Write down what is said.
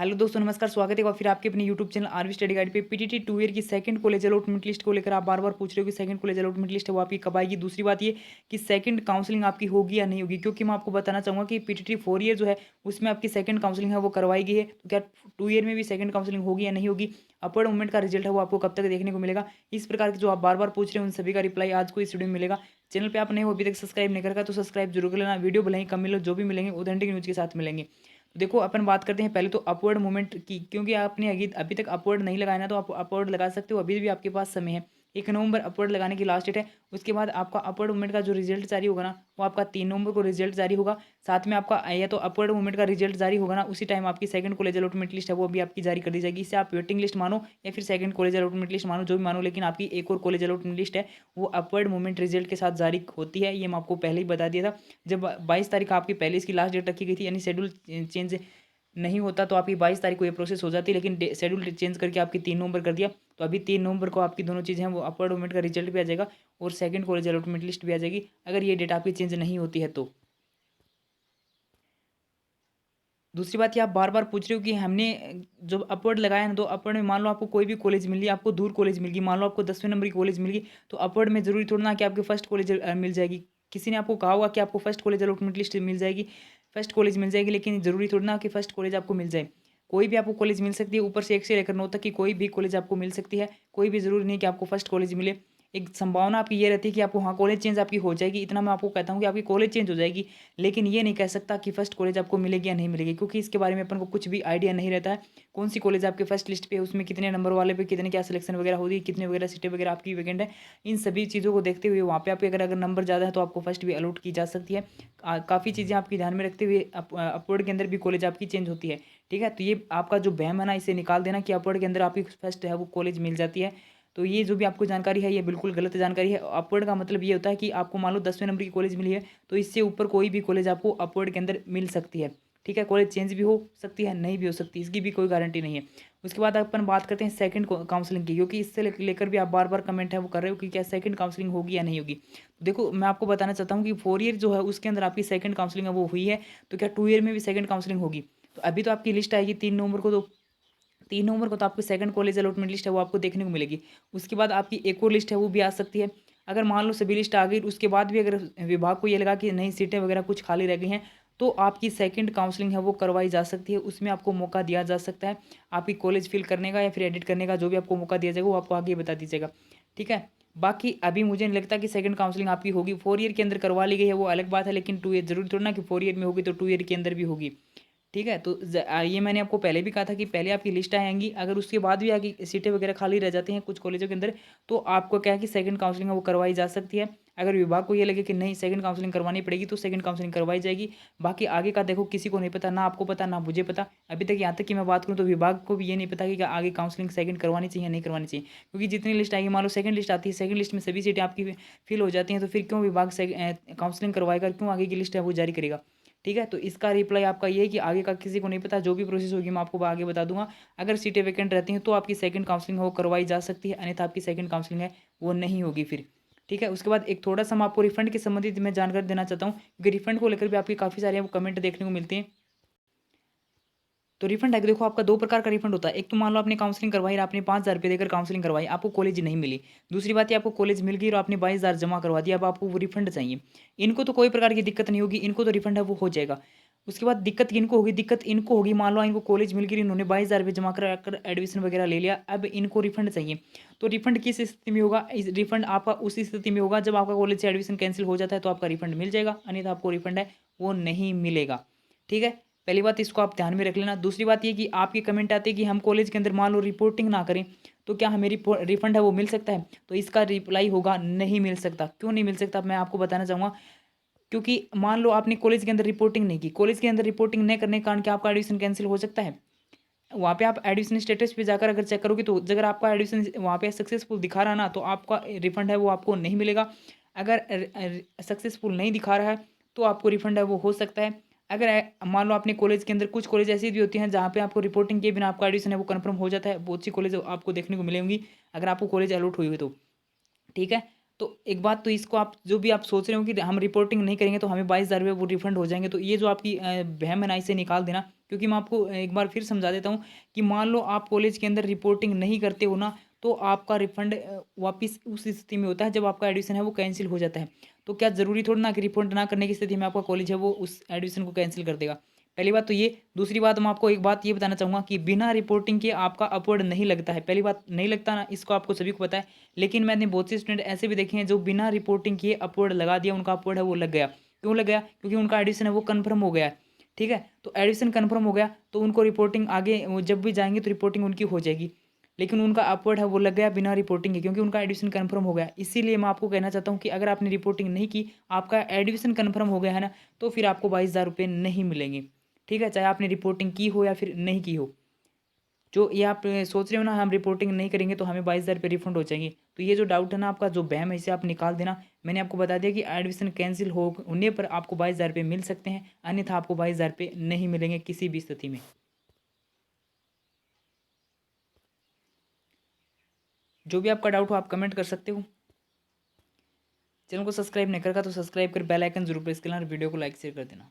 Hello दोस्तों, नमस्कार। स्वागत है एक बार फिर आपके अपने YouTube channel RV study guide पे। पीटीटी 2 ईयर की सेकंड कॉलेज अलॉटमेंट लिस्ट को लेकर आप बार-बार पूछ रहे हो कि सेकंड कॉलेज अलॉटमेंट लिस्ट है वो आपकी कब आएगी। दूसरी बात ये कि सेकंड काउंसलिंग आपकी होगी या नहीं होगी, क्योंकि मैं आपको बताना चाहूँगा कि पीटीटी 4 ईयर जो है उसमें आपकी सेकंड काउंसलिंग है वो करवाई गई है। तो क्या 2 ईयर में भी सेकंड काउंसलिंग होगी या नहीं होगी, अपवर्ड मूवमेंट का रिजल्ट है वो आपको कब तक देखने को मिलेगा, इस प्रकार के जो आप बार-बार पूछ रहे हैं उन सभी का रिप्लाई आज को इस वीडियो में मिलेगा। चैनल पे आप नए हो, अभी तक सब्सक्राइब नहीं करा तो सब्सक्राइब जरूर कर लेना। वीडियो भले ही कम मिले, जो भी मिलेंगे ऑथेंटिक न्यूज़ के साथ मिलेंगे। तो देखो, अपन बात करते हैं पहले तो अपवर्ड मूवमेंट की, क्योंकि आपने अभी अभी तक अपवर्ड नहीं लगाया ना, तो आप अपवर्ड लगा सकते हो। अभी भी आपके पास समय है। 1 नवंबर अपवर्ड लगाने की लास्ट डेट है। उसके बाद आपका अपवर्ड मूवमेंट का जो रिजल्ट जारी होगा ना, वो आपका 3 नवंबर को रिजल्ट जारी होगा। साथ में आपका या तो अपवर्ड मूवमेंट का रिजल्ट जारी होगा ना, उसी टाइम आपकी सेकंड कॉलेज अलॉटमेंट लिस्ट है वो भी आपकी जारी कर दी जाएगी। इससे आप वेटिंग लिस्ट मानो या फिर सेकंड कॉलेज अलॉटमेंट लिस्ट मानो, जो भी मानो, लेकिन आपकी एक और कॉलेज अलॉटमेंट लिस्ट है वो अपवर्ड मूवमेंट रिजल्ट के साथ जारी होती है। ये मैं आपको पहले ही बता दिया था। जब 22 तारीख आपकी पहले इसकी लास्ट डेट रखी गई थी, यानी शेड्यूल चेंज नहीं होता तो आपकी 22 तारीख को ये प्रोसेस हो जाती है, लेकिन शेड्यूल चेंज करके आपकी 3 नवंबर कर दिया। तो अभी 3 नवंबर को आपकी दोनों चीज़ें हैं वो अपवर्ड मूवमेंट का रिजल्ट भी आ जाएगा और सेकंड कॉलेज अलॉटमेंट लिस्ट भी आ जाएगी, अगर ये डेट आपकी चेंज नहीं होती है तो। दूसरी बात, ये आप बार बार पूछ रहे हो कि हमने जो अपवर्ड लगाया ना, तो अपवर्ड में मान लो आपको कोई भी कॉलेज मिल गई, आपको दूर कॉलेज मिल गई, मान लो आपको 10वें नंबर की कॉलेज मिल गई, तो अपवर्ड में जरूरी थोड़ा ना कि आपके फर्स्ट कॉलेज मिल जाएगी। किसी ने आपको कहा होगा कि आपको फर्स्ट कॉलेज अलॉटमेंट लिस्ट मिल जाएगी, फर्स्ट कॉलेज मिल जाएगी, लेकिन जरूरी थोड़ा ना कि फर्स्ट कॉलेज आपको मिल जाए। कोई भी आपको कॉलेज मिल सकती है, ऊपर से 1 से लेकर 9 तक की कोई भी कॉलेज आपको मिल सकती है। कोई भी जरूरी नहीं कि आपको फर्स्ट कॉलेज मिले। एक संभावना आपकी ये रहती है कि आपको, हाँ, कॉलेज चेंज आपकी हो जाएगी, इतना मैं आपको कहता हूँ कि आपकी कॉलेज चेंज हो जाएगी, लेकिन ये नहीं कह सकता कि फर्स्ट कॉलेज आपको मिलेगी या नहीं मिलेगी, क्योंकि इसके बारे में अपन को कुछ भी आइडिया नहीं रहता है। कौन सी कॉलेज आपके फर्स्ट लिस्ट पे है, उसमें कितने नंबर वाले पे कितने क्या सिलेक्शन वगैरह होगी, कितने वगैरह सीटें वगैरह आपकी वैकेंट है। इन सभी चीज़ों को देखते हुए वहाँ पे आपके अगर अगर नंबर ज़्यादा है तो आपको फर्स्ट भी अलॉट की जा सकती है। काफ़ी चीज़ें आपकी ध्यान में रखते हुए अपवर्ड के अंदर भी कॉलेज आपकी चेंज होती है। ठीक है, तो ये आपका जो वहम है ना, इसे निकाल देना कि अपवर्ड के अंदर आपकी फर्स्ट है वो कॉलेज मिल जाती है। तो ये जो भी आपको जानकारी है ये बिल्कुल गलत जानकारी है। अपवर्ड का मतलब ये होता है कि आपको मान लो 10वें नंबर की कॉलेज मिली है, तो इससे ऊपर कोई भी कॉलेज आपको अपवर्ड के अंदर मिल सकती है। ठीक है, कॉलेज चेंज भी हो सकती है, नहीं भी हो सकती, इसकी भी कोई गारंटी नहीं है। उसके बाद अपन बात करते हैं सेकंड काउंसलिंग की, क्योंकि इससे लेकर भी आप बार बार कमेंट है वो कर रहे हो कि क्या सेकंड काउंसलिंग होगी या नहीं होगी। देखो, मैं आपको बताना चाहता हूँ कि 4 ईयर जो है उसके अंदर आपकी सेकंड काउंसलिंग है वो हुई है, तो क्या 2 ईयर में भी सेकंड काउंसलिंग होगी। तो अभी तो आपकी लिस्ट आएगी 3 नवंबर को, तो 3 नवंबर को तो आपको सेकंड कॉलेज अलॉटमेंट लिस्ट है वो आपको देखने को मिलेगी। उसके बाद आपकी एक और लिस्ट है वो भी आ सकती है। अगर मान लो सभी लिस्ट आ गई, उसके बाद भी अगर विभाग को ये लगा कि नई सीटें वगैरह कुछ खाली रह गई हैं, तो आपकी सेकंड काउंसलिंग है वो करवाई जा सकती है। उसमें आपको मौका दिया जा सकता है आपकी कॉलेज फिल करने का या फिर एडिट करने का, जो भी आपको मौका दिया जाएगा वो आपको आगे बता दीजिएगा। ठीक है, बाकी अभी मुझे नहीं लगता कि सेकंड काउंसलिंग आपकी होगी। 4 ईयर के अंदर करवा ली गई है वो अलग बात है, लेकिन 2 ईयर जरूरी थोड़ा ना कि 4 ईयर में होगी तो 2 ईयर के अंदर भी होगी। ठीक है, तो ये मैंने आपको पहले भी कहा था कि पहले आपकी लिस्ट आएँगी, अगर उसके बाद भी आगे सीटें वगैरह खाली रह जाती हैं कुछ कॉलेजों के अंदर, तो आपको क्या है कि सेकंड काउंसलिंग है वो करवाई जा सकती है। अगर विभाग को ये लगे कि नहीं सेकंड काउंसलिंग करवानी पड़ेगी, तो सेकंड काउंसलिंग करवाई जाएगी। बाकी आगे का देखो, किसी को नहीं पता, ना आपको पता ना मुझे पता। अभी तक यहाँ तक कि मैं बात करूँ तो विभाग को भी ये नहीं पता कि क्या आगे काउंसलिंग सेकंड करवानी चाहिए या नहीं करवानी चाहिए, क्योंकि जितनी लिस्ट आएगी, मान लो सेकंड लिस्ट आती है, सेकंड लिस्ट में सभी सीटें आपकी फिल हो जाती हैं, तो फिर क्यों विभाग काउंसलिंग करवाएगा, क्यों आगे की लिस्ट है वो जारी करेगा। ठीक है, तो इसका रिप्लाई आपका ये है कि आगे का किसी को नहीं पता, जो भी प्रोसेस होगी मैं आपको आगे बता दूंगा। अगर सीटें वैकेंट रहती हैं तो आपकी सेकंड काउंसलिंग है वो करवाई जा सकती है, अन्यथा आपकी सेकंड काउंसलिंग है वो नहीं होगी फिर। ठीक है, उसके बाद एक थोड़ा सा मैं आपको रिफंड के संबंधित मैं जानकारी देना चाहता हूँ, क्योंकि रिफंड को लेकर भी आपकी काफ़ी सारे कमेंट देखने को मिलते हैं। तो रिफंड है कि देखो, आपका 2 प्रकार का रिफंड होता है। एक तो मान लो आपने काउंसलिंग करवाई और आपने 5,000 रुपये देकर काउंसलिंग करवाई, आपको कॉलेज नहीं मिली। दूसरी बात ये, आपको कॉलेज मिल गई और आपने 22,000 जमा करवा दिया, अब आपको वो रिफंड चाहिए। इनको तो कोई प्रकार की दिक्कत नहीं होगी, इनको तो रिफंड है वो हो जाएगा। उसके बाद दिक्कत किनको होगी, दिक्कत इनको होगी, मान लो इनको कॉलेज मिल गई, इन्होंने 22,000 रुपये जमा करा कर एडमिशन वगैरह ले लिया, अब इनको रिफंड चाहिए। तो रिफंड किस स्थिति में होगा, इस रिफंड आपका उस स्थिति में होगा जब आपका कॉलेज से एडमिशन कैंसिल हो जाता है, तो आपका रिफंड मिल जाएगा, अन्यथा आपको रिफंड है वो नहीं मिलेगा। ठीक है, पहली बात इसको आप ध्यान में रख लेना। दूसरी बात ये कि आपके कमेंट आते हैं कि हम कॉलेज के अंदर मान लो रिपोर्टिंग ना करें, तो क्या हमें रिफंड है वो मिल सकता है, तो इसका रिप्लाई होगा नहीं मिल सकता। क्यों नहीं मिल सकता, मैं आपको बताना चाहूँगा। क्योंकि मान लो आपने कॉलेज के अंदर रिपोर्टिंग नहीं की, कॉलेज के अंदर रिपोर्टिंग नहीं करने के कारण क्या आपका एडमिशन कैंसिल हो सकता है। वहाँ पे आप एडमिशन स्टेटस पे जाकर अगर चेक करोगे, तो अगर आपका एडमिशन वहाँ पे सक्सेसफुल दिखा रहा ना, तो आपका रिफंड है वो आपको नहीं मिलेगा। अगर सक्सेसफुल नहीं दिखा रहा है, तो आपको रिफंड है वो हो सकता है। अगर मान लो आपने कॉलेज के अंदर, कुछ कॉलेज ऐसी भी होती हैं जहाँ पे आपको रिपोर्टिंग किए बिना आपका एडमिशन है वो कंफर्म हो जाता है, बहुत सी कॉलेज आपको देखने को मिलेंगी अगर आपको कॉलेज अलॉट हुई हुई तो। ठीक है, तो एक बात तो इसको आप जो भी आप सोच रहे हो कि हम रिपोर्टिंग नहीं करेंगे तो हमें 22,000 वो रिफंड हो जाएँगे, तो ये जो आपकी वहम है ना, इसे निकाल देना। क्योंकि मैं आपको एक बार फिर समझा देता हूँ कि मान लो आप कॉलेज के अंदर रिपोर्टिंग नहीं करते हो ना, तो आपका रिफंड वापिस उस स्थिति में होता है जब आपका एडमिशन है वो कैंसल हो जाता है। तो क्या ज़रूरी थोड़ी ना कि रिफंड ना करने की स्थिति में आपका कॉलेज है वो उस एडमिशन को कैंसल कर देगा। पहली बात तो ये, दूसरी बात मैं आपको एक बात ये बताना चाहूँगा कि बिना रिपोर्टिंग के आपका अपवर्ड नहीं लगता है। पहली बात नहीं लगता ना, इसको आपको सभी को पता है। लेकिन मैंने बहुत से स्टूडेंट ऐसे भी देखे हैं जो बिना रिपोर्टिंग किए अपवर्ड लगा दिया, उनका अपवर्ड है वो लग गया। क्यों लग गया? क्योंकि उनका एडमिशन है वो कन्फर्म हो गया है। ठीक है? तो एडमिशन कन्फर्म हो गया तो उनको रिपोर्टिंग आगे वो जब भी जाएँगे तो रिपोर्टिंग उनकी हो जाएगी। लेकिन उनका अपवर्ड है वो लग गया बिना रिपोर्टिंग के, क्योंकि उनका एडमिशन कन्फर्म हो गया। इसीलिए मैं आपको कहना चाहता हूँ कि अगर आपने रिपोर्टिंग नहीं की, आपका एडमिशन कन्फर्म हो गया है ना, तो फिर आपको 22,000 रुपए नहीं मिलेंगे। ठीक है? चाहे आपने रिपोर्टिंग की हो या फिर नहीं की हो। जो ये आप सोच रहे हो ना हम रिपोर्टिंग नहीं करेंगे तो हमें 22,000 रुपये रिफंड हो जाएंगे, तो ये जो डाउट है ना आपका, जो वहम है, इसे आप निकाल देना। मैंने आपको बता दिया कि एडमिशन कैंसिल होने पर आपको 22,000 रुपये मिल सकते हैं, अन्यथा आपको 22,000 रुपये नहीं मिलेंगे किसी भी स्थिति में। जो भी आपका डाउट हो आप कमेंट कर सकते हो। चैनल को सब्सक्राइब नहीं करेगा तो सब्सक्राइब कर बेल आइकन जरूर प्रेस करना और वीडियो को लाइक शेयर कर देना।